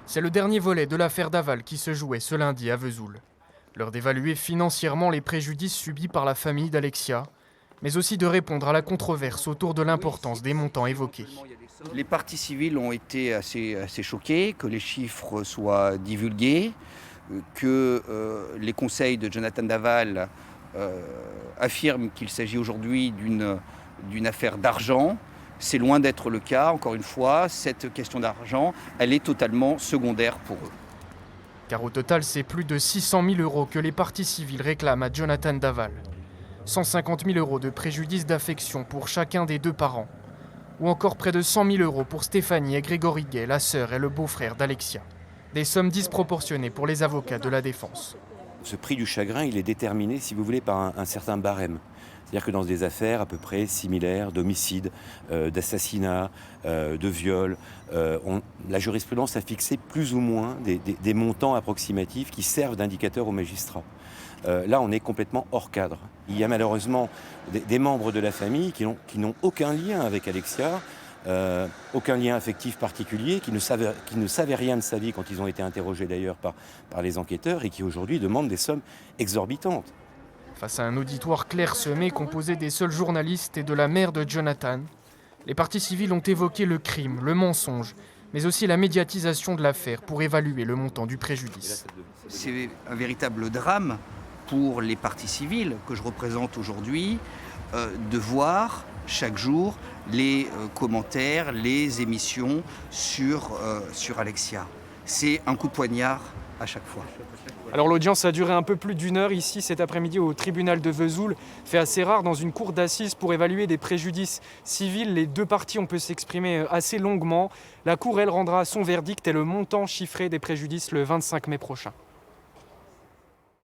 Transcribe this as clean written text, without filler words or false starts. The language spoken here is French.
C'est le dernier volet de l'affaire Daval qui se jouait ce lundi à Vesoul. L'heure d'évaluer financièrement les préjudices subis par la famille d'Alexia, mais aussi de répondre à la controverse autour de l'importance des montants évoqués. Les parties civiles ont été assez choquées que les chiffres soient divulgués, que les conseils de Jonathan Daval affirment qu'il s'agit aujourd'hui d'une affaire d'argent. C'est loin d'être le cas, encore une fois, cette question d'argent, elle est totalement secondaire pour eux. Car au total, c'est plus de 600 000 € que les parties civiles réclament à Jonathan Daval. 150 000 € de préjudice d'affection pour chacun des deux parents. Ou encore près de 100 000 € pour Stéphanie et Grégory Gay, la sœur et le beau-frère d'Alexia. Des sommes disproportionnées pour les avocats de la défense. Ce prix du chagrin, il est déterminé, si vous voulez, par un certain barème. C'est-à-dire que dans des affaires à peu près similaires, d'homicide, d'assassinat, de viol, la jurisprudence a fixé plus ou moins des montants approximatifs qui servent d'indicateurs aux magistrats. Là, on est complètement hors cadre. Il y a malheureusement des membres de la famille qui n'ont aucun lien avec Alexia, aucun lien affectif particulier, qui ne savaient rien de sa vie quand ils ont été interrogés d'ailleurs par les enquêteurs et qui aujourd'hui demandent des sommes exorbitantes. Face à un auditoire clairsemé composé des seuls journalistes et de la mère de Jonathan, les parties civiles ont évoqué le crime, le mensonge, mais aussi la médiatisation de l'affaire pour évaluer le montant du préjudice. C'est un véritable drame pour les parties civiles que je représente aujourd'hui, de voir chaque jour les commentaires, les émissions sur Alexia. C'est un coup de poignard à chaque fois. Alors l'audience a duré un peu plus d'une heure ici cet après-midi au tribunal de Vesoul, fait assez rare dans une cour d'assises pour évaluer des préjudices civils. Les deux parties on peut s'exprimer assez longuement. La cour elle rendra son verdict et le montant chiffré des préjudices le 25 mai prochain.